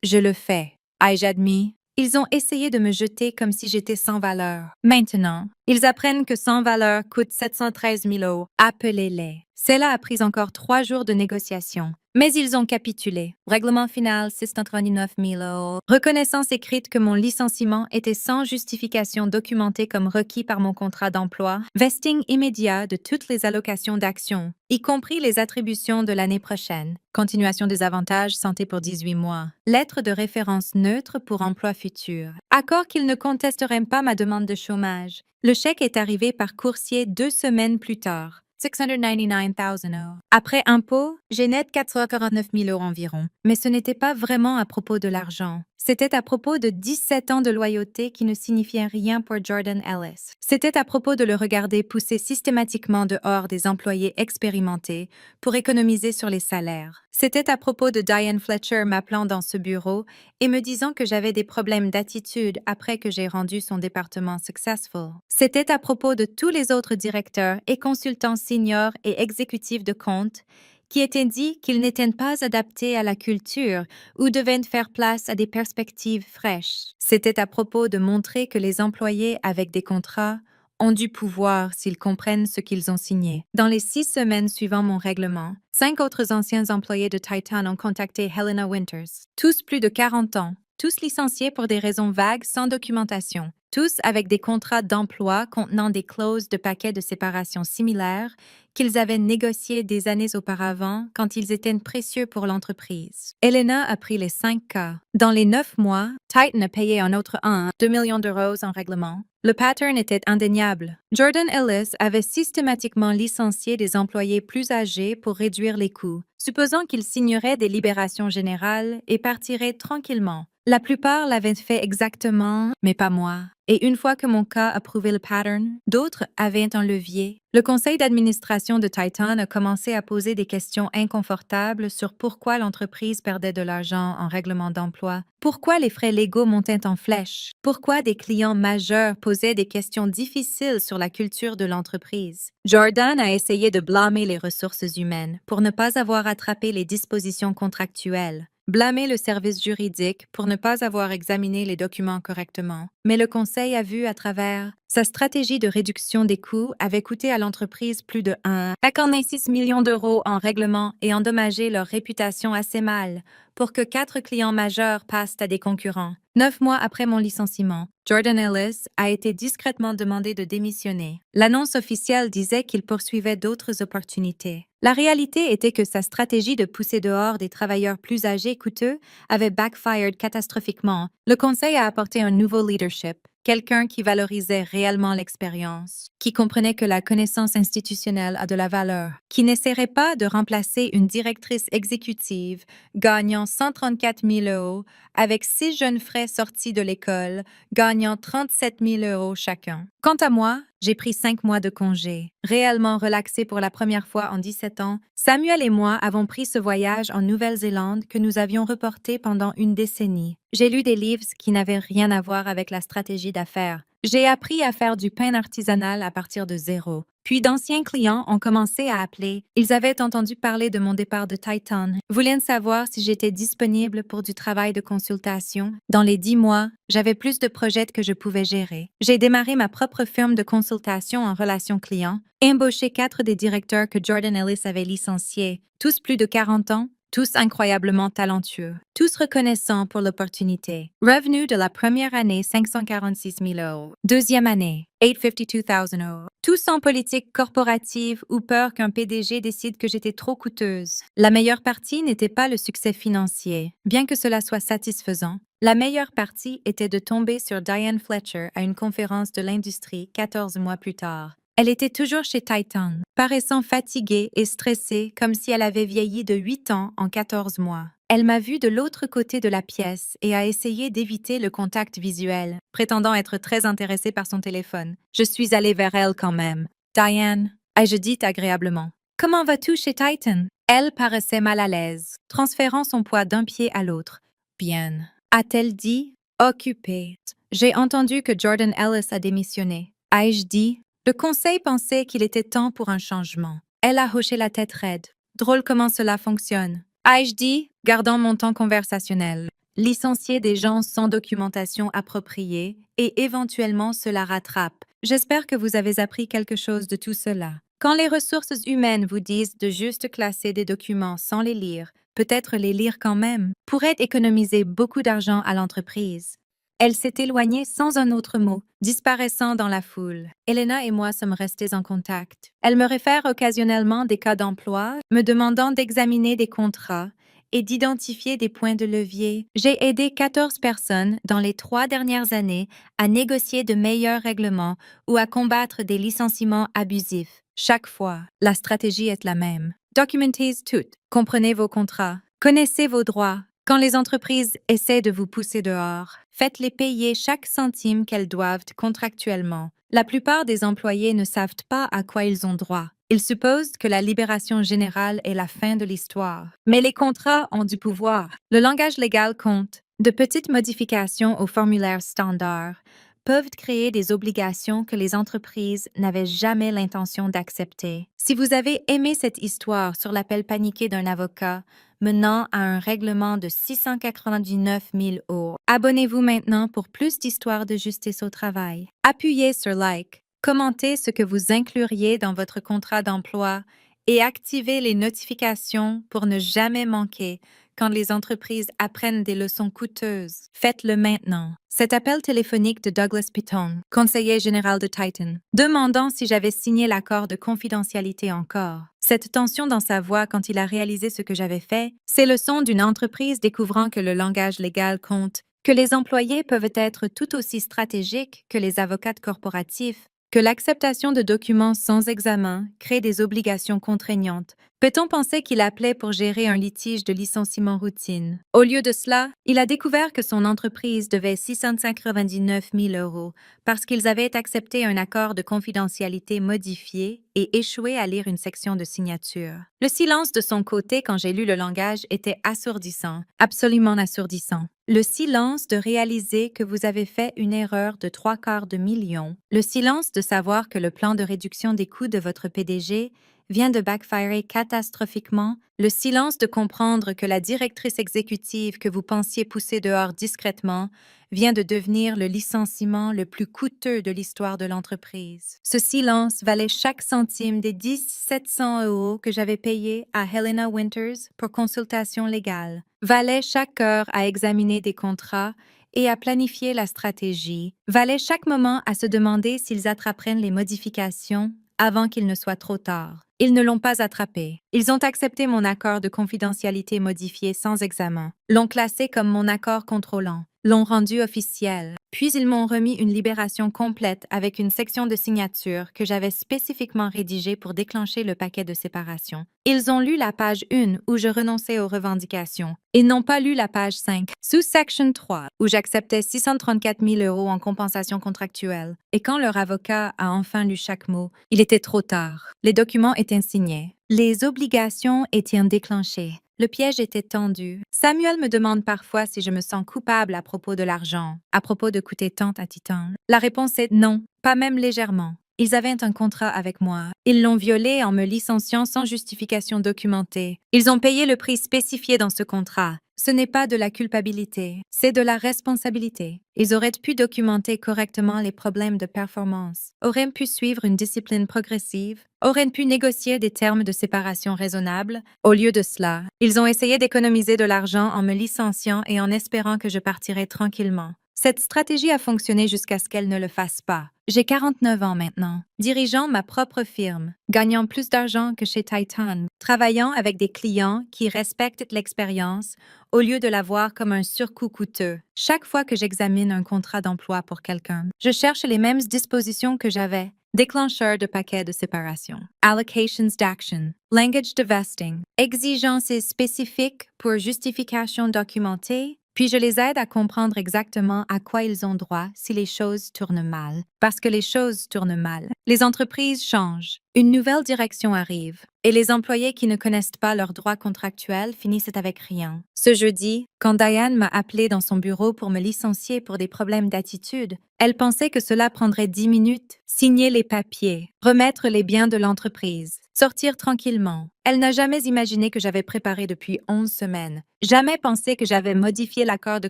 Je le fais. Ai-je admis? Ils ont essayé de me jeter comme si j'étais sans valeur. Maintenant, ils apprennent que sans valeur coûte 713 000 euros. Appelez-les. Cela a pris encore 3 jours de négociation. Mais ils ont capitulé. Règlement final 699 000 euros. Reconnaissance écrite que mon licenciement était sans justification documentée comme requis par mon contrat d'emploi. Vesting immédiat de toutes les allocations d'actions, y compris les attributions de l'année prochaine. Continuation des avantages santé pour 18 mois. Lettre de référence neutre pour emploi futur. Accord qu'ils ne contesteraient pas ma demande de chômage. Le chèque est arrivé par coursier 2 semaines plus tard. $699,000. Après impôts, j'ai net 449 000 euros environ. Mais ce n'était pas vraiment à propos de l'argent. C'était à propos de 17 ans de loyauté qui ne signifiaient rien pour Jordan Ellis. C'était à propos de le regarder pousser systématiquement dehors des employés expérimentés pour économiser sur les salaires. C'était à propos de Diane Fletcher m'appelant dans ce bureau et me disant que j'avais des problèmes d'attitude après que j'ai rendu son département successful. C'était à propos de tous les autres directeurs et consultants seniors et exécutifs de compte qui étaient dit qu'ils n'étaient pas adaptés à la culture ou devaient faire place à des perspectives fraîches. C'était à propos de montrer que les employés avec des contrats ont du pouvoir s'ils comprennent ce qu'ils ont signé. Dans les 6 semaines suivant mon règlement, 5 autres anciens employés de Titan ont contacté Helena Winters, tous plus de 40 ans, tous licenciés pour des raisons vagues sans documentation, tous avec des contrats d'emploi contenant des clauses de paquets de séparation similaires qu'ils avaient négociés des années auparavant quand ils étaient précieux pour l'entreprise. Helena a pris les 5 cas. Dans les 9 mois, Titan a payé un autre 2 millions d'euros en règlement. Le pattern était indéniable. Jordan Ellis avait systématiquement licencié des employés plus âgés pour réduire les coûts, supposant qu'ils signeraient des libérations générales et partiraient tranquillement. La plupart l'avaient fait exactement, mais pas moi. Et une fois que mon cas a prouvé le pattern, d'autres avaient un levier. Le conseil d'administration de Titan a commencé à poser des questions inconfortables sur pourquoi l'entreprise perdait de l'argent en règlement d'emploi, pourquoi les frais légaux montaient en flèche, pourquoi des clients majeurs posaient des questions difficiles sur la culture de l'entreprise. Jordan a essayé de blâmer les ressources humaines pour ne pas avoir attrapé les dispositions contractuelles, blâmer le service juridique pour ne pas avoir examiné les documents correctement. Mais le conseil a vu à travers. Sa stratégie de réduction des coûts avait coûté à l'entreprise plus de 1,6 million d'euros en règlement et endommagé leur réputation assez mal pour que 4 clients majeurs passent à des concurrents. 9 mois après mon licenciement, Jordan Ellis a été discrètement demandé de démissionner. L'annonce officielle disait qu'il poursuivait d'autres opportunités. La réalité était que sa stratégie de pousser dehors des travailleurs plus âgés coûteux avait backfired catastrophiquement. Le conseil a apporté un nouveau leadership, quelqu'un qui valorisait réellement l'expérience, qui comprenait que la connaissance institutionnelle a de la valeur, qui n'essaierait pas de remplacer une directrice exécutive gagnant 134 000 euros avec 6 jeunes frais sortis de l'école gagnant 37 000 euros chacun. Quant à moi, j'ai pris 5 mois de congé. Réellement relaxé pour la première fois en 17 ans, Samuel et moi avons pris ce voyage en Nouvelle-Zélande que nous avions reporté pendant une décennie. J'ai lu des livres qui n'avaient rien à voir avec la stratégie d'affaires. J'ai appris à faire du pain artisanal à partir de zéro. Puis d'anciens clients ont commencé à appeler. Ils avaient entendu parler de mon départ de Titan, voulaient savoir si j'étais disponible pour du travail de consultation. Dans les 10 mois, j'avais plus de projets que je pouvais gérer. J'ai démarré ma propre firme de consultation en relations clients, embauché 4 des directeurs que Jordan Ellis avait licenciés, tous plus de 40 ans, tous incroyablement talentueux, tous reconnaissants pour l'opportunité. Revenu de la première année, 546 000 euros. Deuxième année, 852 000 euros. Tous en politique corporative ou peur qu'un PDG décide que j'étais trop coûteuse. La meilleure partie n'était pas le succès financier, bien que cela soit satisfaisant. La meilleure partie était de tomber sur Diane Fletcher à une conférence de l'industrie 14 mois plus tard. Elle était toujours chez Titan, paraissant fatiguée et stressée comme si elle avait vieilli de 8 ans en 14 mois. Elle m'a vue de l'autre côté de la pièce et a essayé d'éviter le contact visuel, prétendant être très intéressée par son téléphone. Je suis allée vers elle quand même. Diane, ai-je dit agréablement. Comment vas-tu chez Titan? Elle paraissait mal à l'aise, transférant son poids d'un pied à l'autre. Bien. A-t-elle dit? Occupée. J'ai entendu que Jordan Ellis a démissionné. Ai-je dit? Le conseil pensait qu'il était temps pour un changement. Elle a hoché la tête raide. Drôle comment cela fonctionne. Ai-je dit, gardant mon temps conversationnel, licencier des gens sans documentation appropriée et éventuellement cela rattrape. J'espère que vous avez appris quelque chose de tout cela. Quand les ressources humaines vous disent de juste classer des documents sans les lire, peut-être les lire quand même, pourrait économiser beaucoup d'argent à l'entreprise. Elle s'est éloignée sans un autre mot, disparaissant dans la foule. Helena et moi sommes restés en contact. Elle me réfère occasionnellement des cas d'emploi, me demandant d'examiner des contrats et d'identifier des points de levier. J'ai aidé 14 personnes dans les 3 dernières années à négocier de meilleurs règlements ou à combattre des licenciements abusifs. Chaque fois, la stratégie est la même. Documentez tout. Comprenez vos contrats. Connaissez vos droits. Quand les entreprises essaient de vous pousser dehors, faites-les payer chaque centime qu'elles doivent contractuellement. La plupart des employés ne savent pas à quoi ils ont droit. Ils supposent que la libération générale est la fin de l'histoire. Mais les contrats ont du pouvoir. Le langage légal compte. De petites modifications au formulaire standard peuvent créer des obligations que les entreprises n'avaient jamais l'intention d'accepter. Si vous avez aimé cette histoire sur l'appel paniqué d'un avocat menant à un règlement de 699 000 €, abonnez-vous maintenant pour plus d'histoires de justice au travail. Appuyez sur like, commentez ce que vous incluriez dans votre contrat d'emploi et activez les notifications pour ne jamais manquer quand les entreprises apprennent des leçons coûteuses. Faites-le maintenant. Cet appel téléphonique de Douglas Piton, conseiller général de Titan, demandant si j'avais signé l'accord de confidentialité encore. Cette tension dans sa voix quand il a réalisé ce que j'avais fait, c'est le son d'une entreprise découvrant que le langage légal compte, que les employés peuvent être tout aussi stratégiques que les avocats corporatifs, que l'acceptation de documents sans examen crée des obligations contraignantes. Peut-on penser qu'il appelait pour gérer un litige de licenciement routine? Au lieu de cela, il a découvert que son entreprise devait 699 000 € parce qu'ils avaient accepté un accord de confidentialité modifié et échoué à lire une section de signature. Le silence de son côté quand j'ai lu le langage était assourdissant, absolument assourdissant. Le silence de réaliser que vous avez fait une erreur de 3/4 million. Le silence de savoir que le plan de réduction des coûts de votre PDG vient de backfirer catastrophiquement. Le silence de comprendre que la directrice exécutive que vous pensiez pousser dehors discrètement vient de devenir le licenciement le plus coûteux de l'histoire de l'entreprise. Ce silence valait chaque centime des 1700 € que j'avais payés à Helena Winters pour consultation légale. Valait chaque heure à examiner des contrats et à planifier la stratégie. Valait chaque moment à se demander s'ils attraperaient les modifications avant qu'il ne soit trop tard. Ils ne l'ont pas attrapé. Ils ont accepté mon accord de confidentialité modifié sans examen, l'ont classé comme mon accord contrôlant, l'ont rendu officiel, puis ils m'ont remis une libération complète avec une section de signature que j'avais spécifiquement rédigée pour déclencher le paquet de séparation. Ils ont lu la page 1 où je renonçais aux revendications. Ils n'ont pas lu la page 5, sous section 3, où j'acceptais 634 000 € en compensation contractuelle. Et quand leur avocat a enfin lu chaque mot, il était trop tard. Les documents étaient signés. Les obligations étaient déclenchées. Le piège était tendu. Samuel me demande parfois si je me sens coupable à propos de l'argent, à propos de coûter tant à Titan. La réponse est non, pas même légèrement. Ils avaient un contrat avec moi. Ils l'ont violé en me licenciant sans justification documentée. Ils ont payé le prix spécifié dans ce contrat. Ce n'est pas de la culpabilité, c'est de la responsabilité. Ils auraient pu documenter correctement les problèmes de performance, auraient pu suivre une discipline progressive, auraient pu négocier des termes de séparation raisonnables. Au lieu de cela, ils ont essayé d'économiser de l'argent en me licenciant et en espérant que je partirais tranquillement. Cette stratégie a fonctionné jusqu'à ce qu'elle ne le fasse pas. J'ai 49 ans maintenant, dirigeant ma propre firme, gagnant plus d'argent que chez Titan, travaillant avec des clients qui respectent l'expérience au lieu de la voir comme un surcoût coûteux. Chaque fois que j'examine un contrat d'emploi pour quelqu'un, je cherche les mêmes dispositions que j'avais. Déclencheur de paquet de séparation. Allocations d'action. Language de vesting. Exigences spécifiques pour justification documentée. Puis je les aide à comprendre exactement à quoi ils ont droit si les choses tournent mal. Parce que les choses tournent mal. Les entreprises changent. Une nouvelle direction arrive. Et les employés qui ne connaissent pas leurs droits contractuels finissent avec rien. Ce jeudi, quand Diane m'a appelé dans son bureau pour me licencier pour des problèmes d'attitude, elle pensait que cela prendrait 10 minutes. Signer les papiers, remettre les biens de l'entreprise, sortir tranquillement. Elle n'a jamais imaginé que j'avais préparé depuis 11 semaines. Jamais pensé que j'avais modifié l'accord de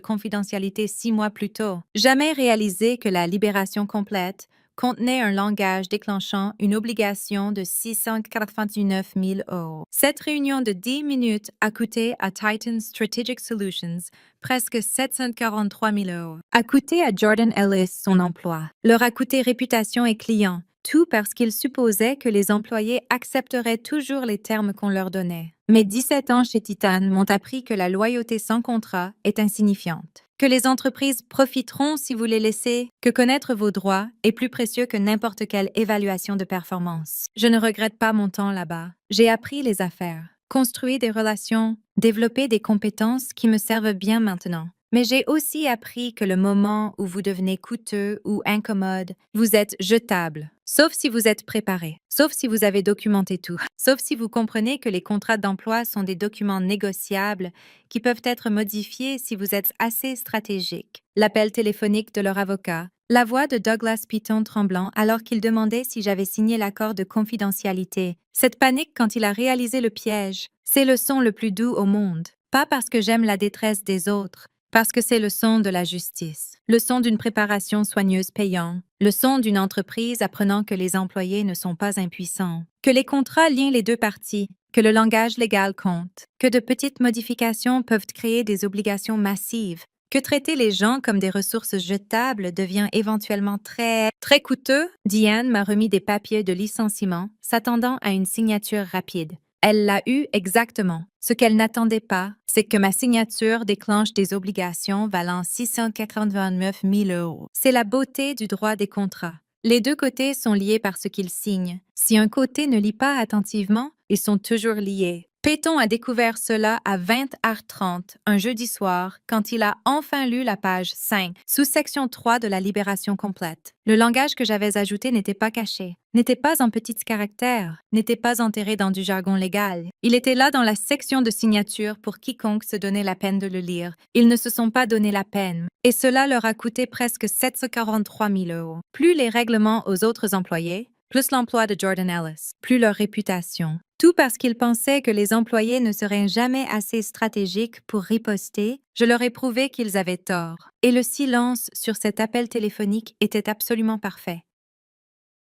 confidentialité 6 mois plus tôt. Jamais réalisé que la libération complète contenait un langage déclenchant une obligation de 699 000 €. Cette réunion de 10 minutes a coûté à Titan Strategic Solutions presque 743 000 €. A coûté à Jordan Ellis son emploi. Leur a coûté réputation et clients, Tout parce qu'ils supposaient que les employés accepteraient toujours les termes qu'on leur donnait. Mes 17 ans chez Titan m'ont appris que la loyauté sans contrat est insignifiante, que les entreprises profiteront si vous les laissez, que connaître vos droits est plus précieux que n'importe quelle évaluation de performance. Je ne regrette pas mon temps là-bas. J'ai appris les affaires, construit des relations, développé des compétences qui me servent bien maintenant. Mais j'ai aussi appris que le moment où vous devenez coûteux ou incommode, vous êtes jetable. Sauf si vous êtes préparé, sauf si vous avez documenté tout, sauf si vous comprenez que les contrats d'emploi sont des documents négociables qui peuvent être modifiés si vous êtes assez stratégique. L'appel téléphonique de leur avocat, la voix de Douglas Piton tremblant alors qu'il demandait si j'avais signé l'accord de confidentialité, cette panique quand il a réalisé le piège, c'est le son le plus doux au monde. Pas parce que j'aime la détresse des autres, parce que c'est le son de la justice, le son d'une préparation soigneuse payant, le son d'une entreprise apprenant que les employés ne sont pas impuissants, que les contrats lient les deux parties, que le langage légal compte, que de petites modifications peuvent créer des obligations massives, que traiter les gens comme des ressources jetables devient éventuellement très coûteux. Diane m'a remis des papiers de licenciement, s'attendant à une signature rapide. Elle l'a eu exactement. Ce qu'elle n'attendait pas, c'est que ma signature déclenche des obligations valant 689 000 €. C'est la beauté du droit des contrats. Les deux côtés sont liés par ce qu'ils signent. Si un côté ne lit pas attentivement, ils sont toujours liés. Péton a découvert cela à 20h30, un jeudi soir, quand il a enfin lu la page 5, sous-section 3 de la Libération complète. Le langage que j'avais ajouté n'était pas caché, n'était pas en petits caractères, n'était pas enterré dans du jargon légal. Il était là dans la section de signature pour quiconque se donnait la peine de le lire. Ils ne se sont pas donné la peine, et cela leur a coûté presque 743 000 €. Plus les règlements aux autres employés, plus l'emploi de Jordan Ellis, plus leur réputation. Tout parce qu'ils pensaient que les employés ne seraient jamais assez stratégiques pour riposter, je leur ai prouvé qu'ils avaient tort. Et le silence sur cet appel téléphonique était absolument parfait.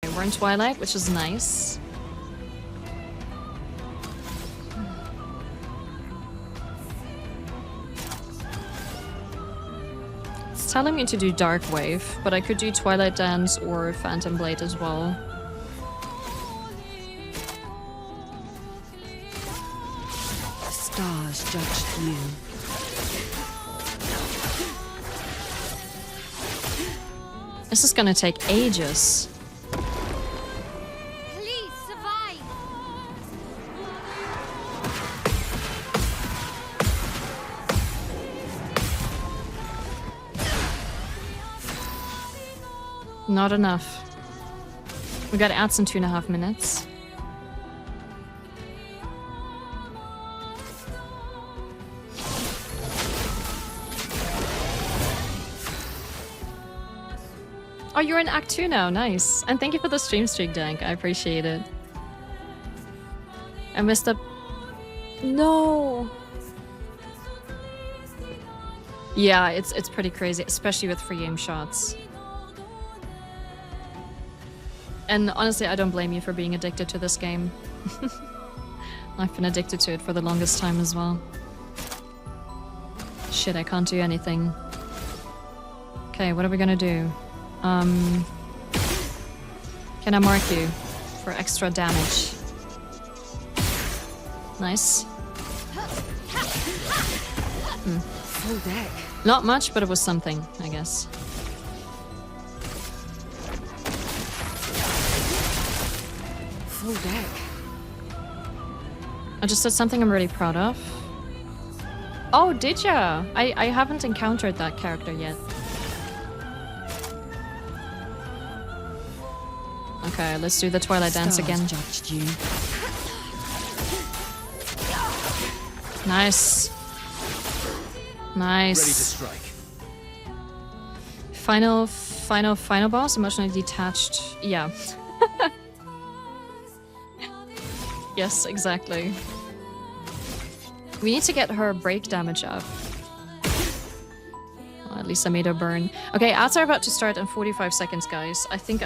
We're in Twilight, which is nice. It's telling me to do Dark Wave, but I could do Twilight Dance or Phantom Blade as well. Stars judged you. This is gonna take ages. Please survive. Not enough. We got ads in 2.5 minutes. Oh, you're in Act 2 now. Nice. And thank you for the stream streak, Dank. I appreciate it. I missed up. No. Yeah, it's pretty crazy, especially with free aim shots. And honestly, I don't blame you for being addicted to this game. I've been addicted to it for the longest time as well. Shit, I can't do anything. Okay, what are we gonna do? Can I mark you for extra damage? Nice. Full deck. Not much, but it was something, I guess. Full deck. I just did something I'm really proud of. Oh, did ya? I haven't encountered that character yet. Okay, let's do the Twilight Dance Stars again. judged you. Nice. Ready to Nice. strike. Final boss? Emotionally detached. Yeah. Yes, exactly. We need to get her break damage up. Well, at least I made her burn. Okay, ads are about to start in 45 seconds, guys. I think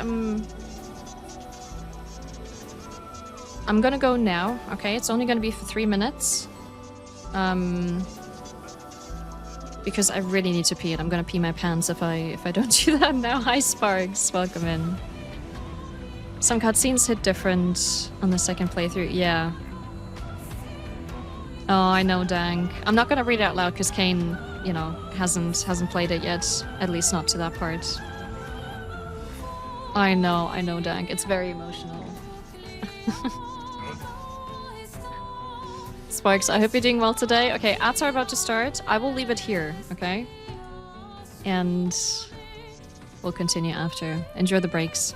I'm gonna go now, okay? It's only gonna be for 3 minutes. Because I really need to pee and I'm gonna pee my pants if I don't do that now. Hi Sparks, welcome in. Some cutscenes hit different on the second playthrough, yeah. Oh, I know, dang. I'm not gonna read it out loud because Kane, you know, hasn't played it yet. At least not to that part. I know, dang. It's very emotional. Sparks, I hope you're doing well today. Okay, ads are about to start. I will leave it here, okay? And we'll continue after. Enjoy the breaks.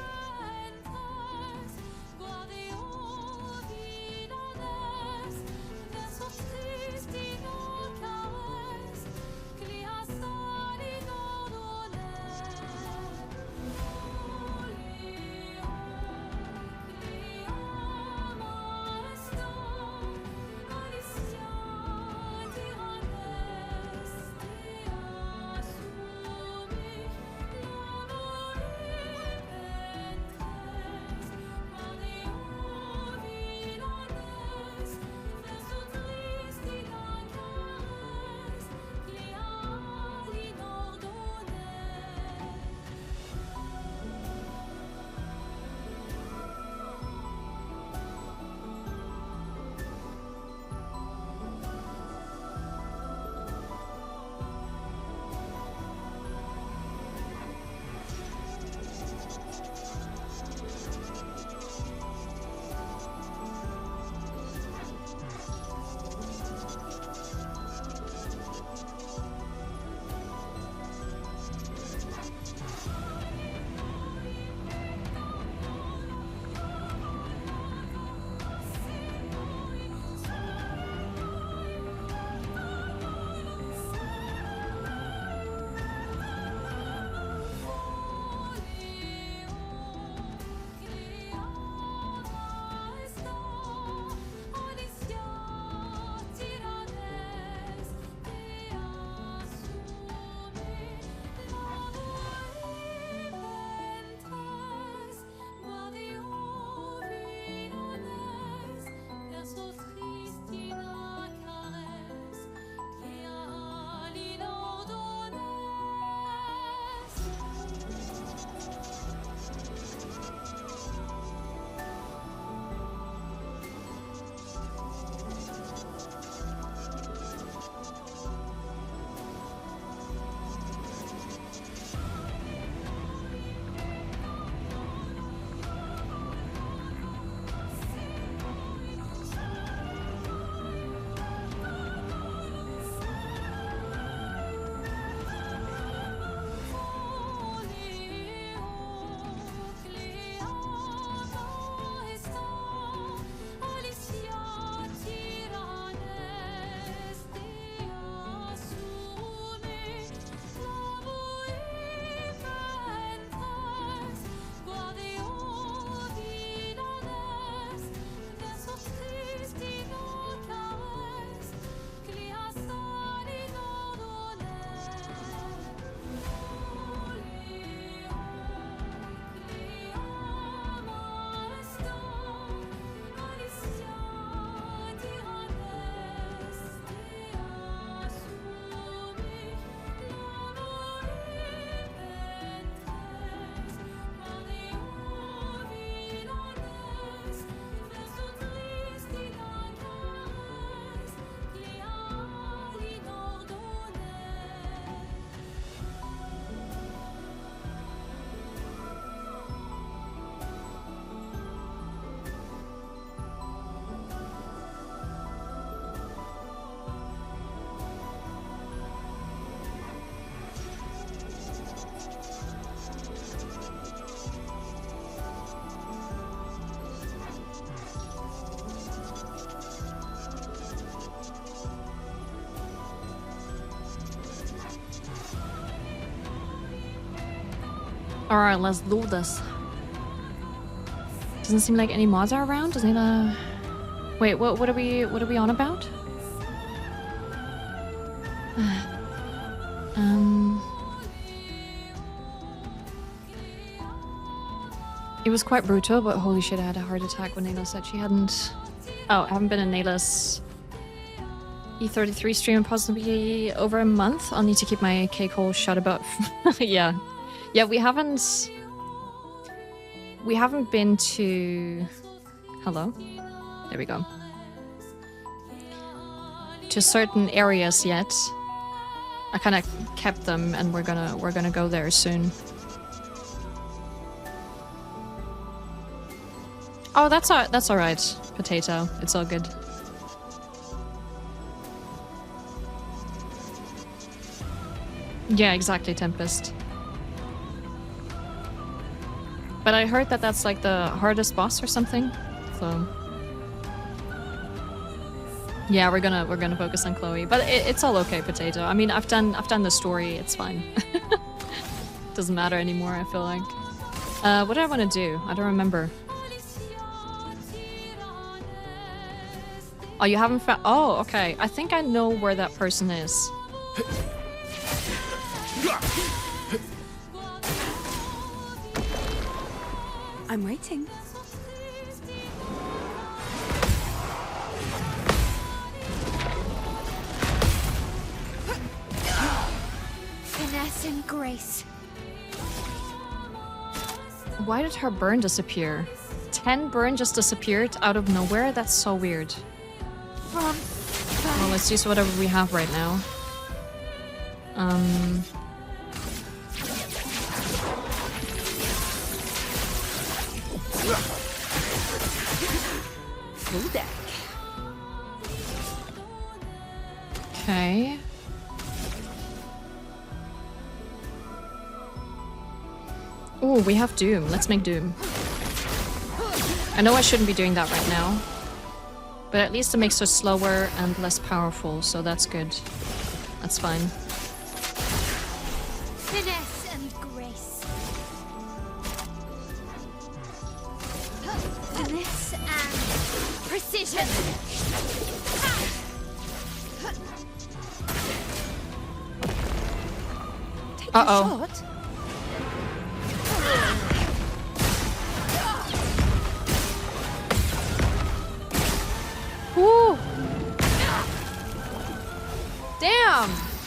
Alright, let's do this. Doesn't seem like any mods are around. Doesn't it, Wait, what are we on about? It was quite brutal, but holy shit, I had a heart attack when Nayla said she hadn't. Oh, I haven't been in Nayla's E33 stream in possibly over a month. I'll need to keep my cake hole shut about. Yeah. Yeah, we haven't. We haven't been to... Hello? There we go. To certain areas yet. I kind of kept them, and we're gonna go there soon. Oh, that's all right, Potato. It's all good. Yeah, exactly, Tempest. But I heard that that's like the hardest boss or something. So yeah, we're gonna focus on Chloe. But it's all okay, Potato. I mean, I've done the story. It's fine. Doesn't matter anymore. I feel like. What do I want to do? I don't remember. Oh, you haven't found. Oh, okay. I think I know where that person is. I'm waiting. Finesse and grace. Why did her burn disappear? 10 burn just disappeared out of nowhere? That's so weird. From Well, let's use whatever we have right now. Full deck. Okay. Oh, we have Doom. Let's make Doom. I know I shouldn't be doing that right now. But at least it makes her slower and less powerful, so that's good. That's fine. finesse and grace. Finesse and precision. Take Uh-oh. a shot.